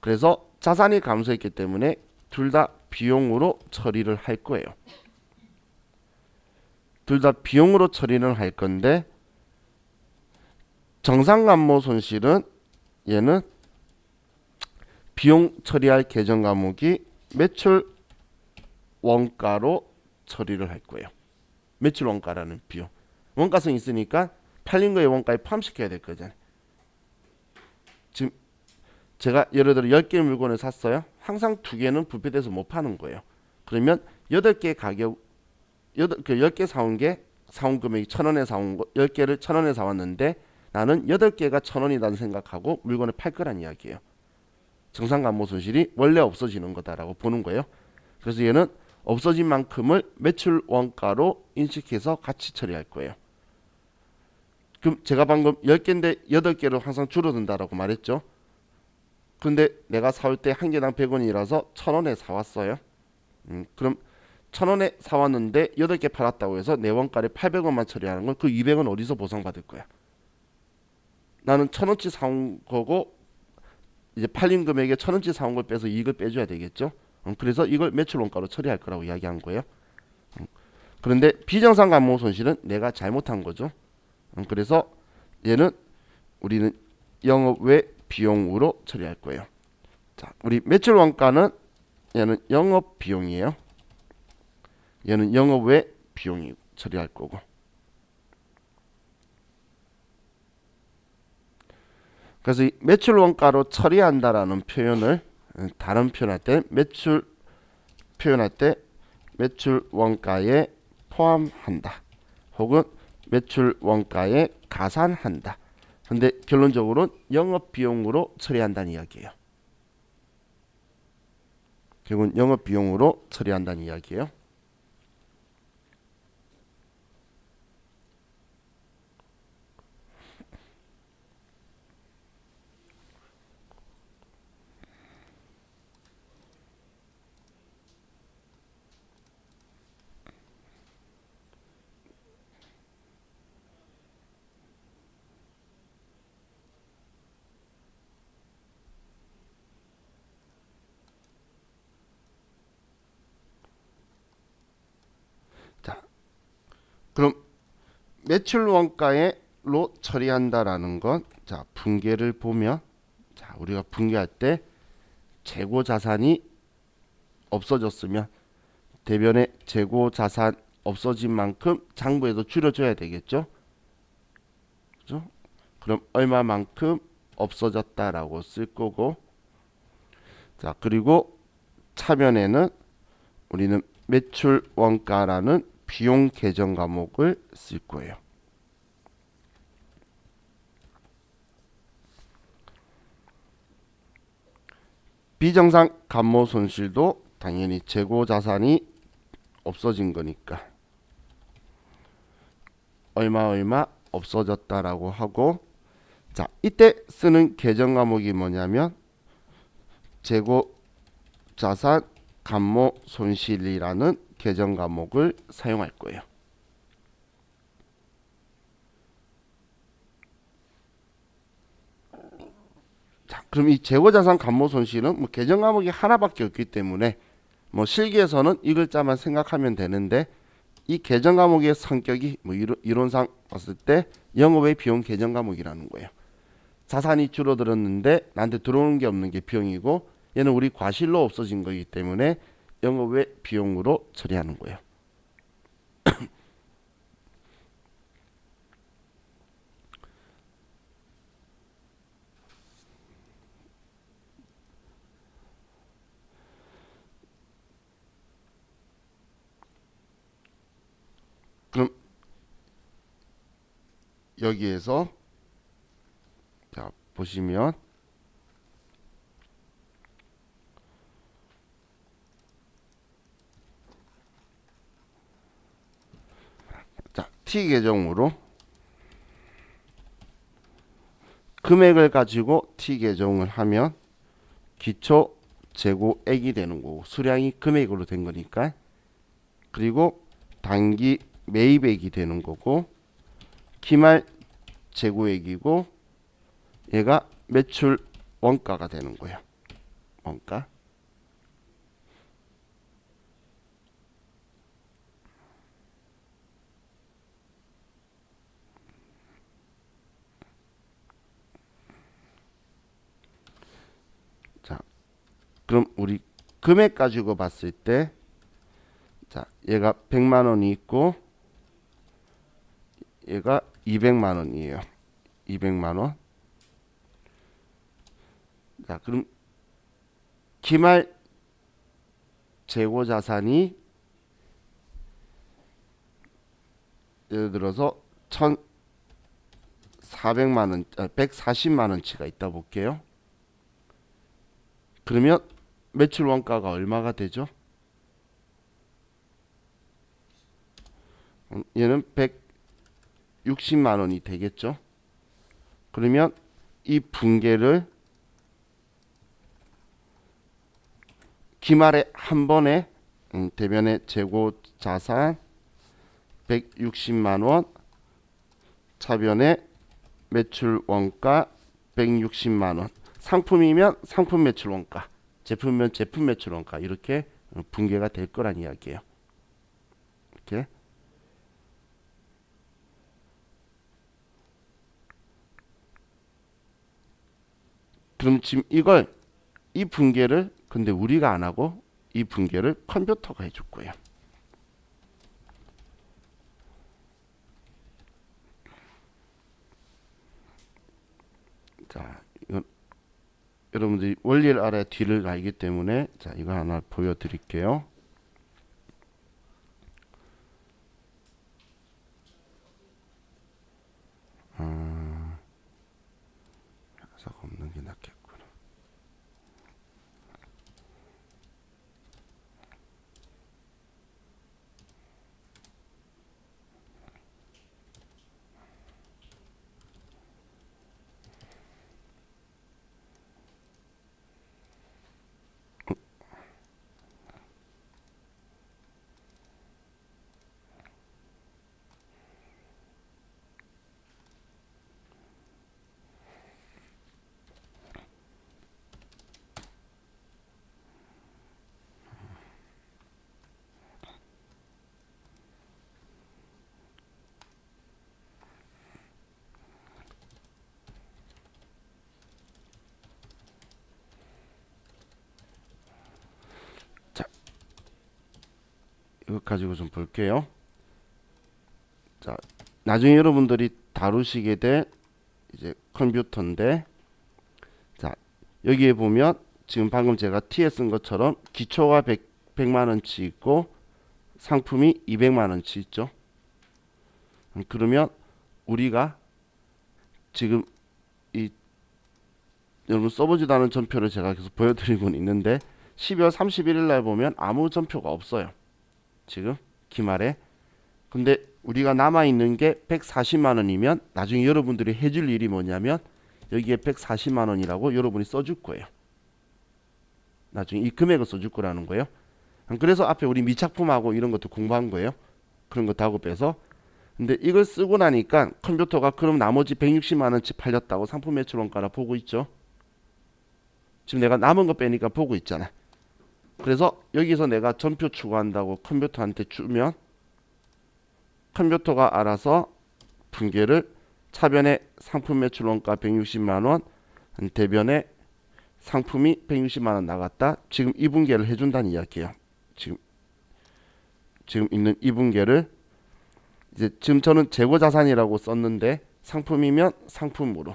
그래서 자산이 감소했기 때문에 둘 다 비용으로 처리를 할 거예요. 둘 다 비용으로 처리를 할 건데, 정상 감모 손실은 얘는 비용 처리할 계정 과목이 매출 원가로 처리를 할 거예요. 매출 원가라는 비용. 원가성이 있으니까 팔린 거에 원가에 포함시켜야 될 거잖아요. 지금 제가 예를 들어 10개 물건을 샀어요. 항상 2개는 부패돼서 못 파는 거예요. 그러면 8개 가격, 10개 사온 금액이 1,000원에 사온 거, 10개를 1,000원에 사왔는데 나는 8개가 1,000원이라는 생각하고 물건을 팔 거란 이야기예요. 정상 감모 손실이 원래 없어지는 거다라고 보는 거예요. 그래서 얘는 없어진 만큼을 매출 원가로 인식해서 같이 처리할 거예요. 그럼 제가 방금 10개인데 8개로 항상 줄어든다라고 말했죠. 근데 내가 사올 때 한 개당 100원이라서 1,000원에 사왔어요. 그럼 1,000원에 사왔는데 8개 팔았다고 해서 내 원가를 800원만 처리하는 건 그 200원 어디서 보상받을 거야? 나는 1,000원치 사온 거고 이제 팔린 금액에 1,000원치 사온 걸 빼서 이익을 빼줘야 되겠죠. 그래서 이걸 매출 원가로 처리할 거라고 이야기한 거예요. 그런데 비정상 감모 손실은 내가 잘못한 거죠. 그래서 얘는 우리는 영업 외 비용으로 처리할 거예요. 자, 우리 매출 원가는 얘는 영업 비용이에요. 얘는 영업 외 비용이 처리할 거고. 그래서 이 매출 원가로 처리한다라는 표현을 다른 표현할 때 매출 원가에 포함한다. 혹은 매출 원가에 가산한다. 근데 결론적으로는 영업 비용으로 처리한다는 이야기예요. 결국은 영업 비용으로 처리한다는 이야기예요. 자, 그럼 매출 원가로 처리한다라는 건, 자, 분계를 보면, 자, 우리가 분계할 때 재고 자산이 없어졌으면 대변에 재고 자산 없어진 만큼 장부에도 줄여줘야 되겠죠. 그죠? 그럼 얼마만큼 없어졌다라고 쓸 거고, 자, 그리고 차변에는 우리는 매출 원가라는 비용 계정 과목을 쓸 거예요. 비정상 감모 손실도 당연히 재고 자산이 없어진 거니까 얼마 없어졌다라고 하고, 자, 이때 쓰는 계정 과목이 뭐냐면 재고 자산 감모 손실이라는 계정 과목을 사용할 거예요. 자, 그럼 이 재고 자산 감모 손실은 뭐 계정 과목이 하나밖에 없기 때문에 뭐 실기에서는 이 글자만 생각하면 되는데, 이 계정 과목의 성격이 뭐 이론상 봤을 때 영업외 비용 계정 과목이라는 거예요. 자산이 줄어들었는데 나한테 들어오는 게 없는 게 비용이고, 얘는 우리 과실로 없어진 거기 때문에 영업외 비용으로 처리하는 거예요. 그럼 여기에서 자 보시면, 자 T 계정으로 금액을 가지고 T 계정을 하면 기초 재고액이 되는 거고, 수량이 금액으로 된 거니까. 그리고 단기 매입액이 되는 거고, 기말 재고액이고, 얘가 매출 원가가 되는 거예요. 원가. 자, 그럼 우리 금액 가지고 봤을 때, 자, 얘가 100만 원이 있고 얘가 200만 원이에요. 200만 원. 자, 그럼 기말 재고 자산이 예를 들어서 1,400만 원, 140만 원치가 있다 볼게요. 그러면 매출 원가가 얼마가 되죠? 얘는 160만 원이 되겠죠? 그러면 이 분계를 기말에 한 번에 대변의 재고 자산 160만 원, 차변의 매출 원가 160만 원. 상품이면 상품 매출 원가, 제품이면 제품 매출 원가, 이렇게 분계가 될 거란 이야기예요. 이렇게. 그럼 지금 이 분계를 근데 우리가 안 하고 이 분계를 컴퓨터가 해줄 거예요. 자, 이건 여러분들이 원리를 알아야 뒤를 알기 때문에, 자, 이거 하나 보여드릴게요. 회사가 없는 게 낫겠구나. 자, 이거 가지고 좀 볼게요. 자, 나중에 여러분들이 다루시게 될 이제 컴퓨터인데, 자 여기에 보면 지금 방금 제가 T에 쓴 것처럼 기초가 100만 원치 있고 상품이 200만 원치 있죠. 그러면 우리가 지금 이 여러분 써보지도 않은 전표를 제가 계속 보여드리고는 있는데 12월 31일 날 보면 아무 전표가 없어요. 지금 기말에. 근데 우리가 남아있는 게 140만 원이면 나중에 여러분들이 해줄 일이 뭐냐면 여기에 140만 원이라고 여러분이 써줄 거예요. 나중에 이 금액을 써줄 거라는 거예요. 그래서 앞에 우리 미착품하고 이런 것도 공부한 거예요. 그런 것도 하고 빼서. 근데 이걸 쓰고 나니까 컴퓨터가 그럼 나머지 160만 원치 팔렸다고 상품 매출 원가라 보고 있죠. 지금 내가 남은 거 빼니까 보고 있잖아. 그래서 여기서 내가 전표 추가한다고 컴퓨터한테 주면 컴퓨터가 알아서 분계를 차변에 상품 매출 원가 160만 원, 대변에 상품이 160만 원 나갔다. 지금 이 분계를 해준다는 이야기예요. 지금 있는 이 분계를 이제 지금 저는 재고 자산이라고 썼는데 상품이면 상품으로,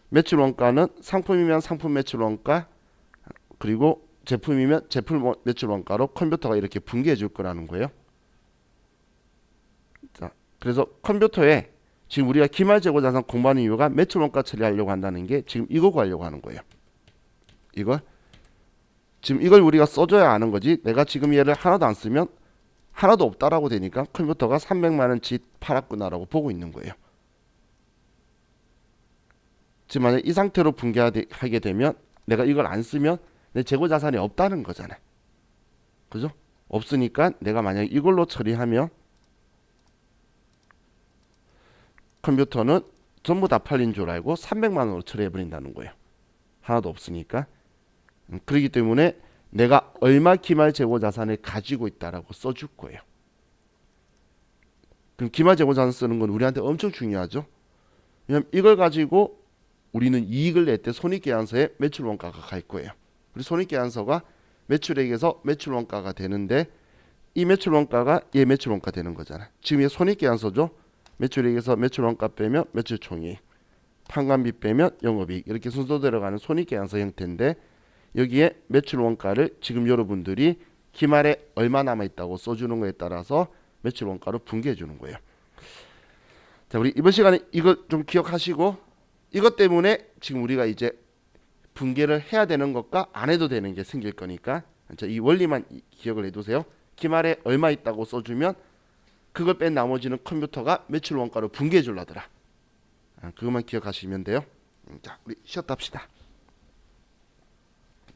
매출 원가는 상품이면 상품 매출 원가, 그리고 제품이면 제품 매출 원가로 컴퓨터가 이렇게 분계해 줄 거라는 거예요. 자, 그래서 컴퓨터에 지금 우리가 기말 재고 자산 공부하는 이유가 매출 원가 처리하려고 한다는 게 지금 이거 구하려고 하는 거예요. 지금 이걸 우리가 써줘야 아는 거지. 내가 지금 얘를 하나도 안 쓰면 하나도 없다라고 되니까 컴퓨터가 300만 원치 팔았구나라고 보고 있는 거예요. 지금 만약 이 상태로 분계하게 되면 내가 이걸 안 쓰면 내 재고 자산이 없다는 거잖아. 그죠? 없으니까 내가 만약 이걸로 처리하면 컴퓨터는 전부 다 팔린 줄 알고 300만 원으로 처리해 버린다는 거예요. 하나도 없으니까. 그렇기 때문에 내가 얼마 기말 재고 자산을 가지고 있다라고 써줄 거예요. 그럼 기말 재고 자산 쓰는 건 우리한테 엄청 중요하죠. 왜냐면 이걸 가지고 우리는 이익을 낼 때 손익계산서에 매출 원가가 갈 거예요. 우리 손익계산서가 매출액에서 매출 원가가 되는데 이 매출 원가가 얘 매출 원가 되는 거잖아. 지금 얘 손익계산서죠. 매출액에서 매출 원가 빼면 매출 총이익, 판관비 빼면 영업이익, 이렇게 순서대로 가는 손익계산서 형태인데 여기에 매출 원가를 지금 여러분들이 기말에 얼마 남아 있다고 써주는 거에 따라서 매출 원가로 분계해 주는 거예요. 자, 우리 이번 시간에 이거 좀 기억하시고, 이것 때문에 지금 우리가 이제 분계를 해야 되는 것과 안 해도 되는 게 생길 거니까 이 원리만 기억을 해두세요. 기말에 얼마 있다고 써주면 그걸 뺀 나머지는 컴퓨터가 매출 원가로 분계해 줄라더라. 그것만 기억하시면 돼요. 자, 우리 쉬었다 합시다.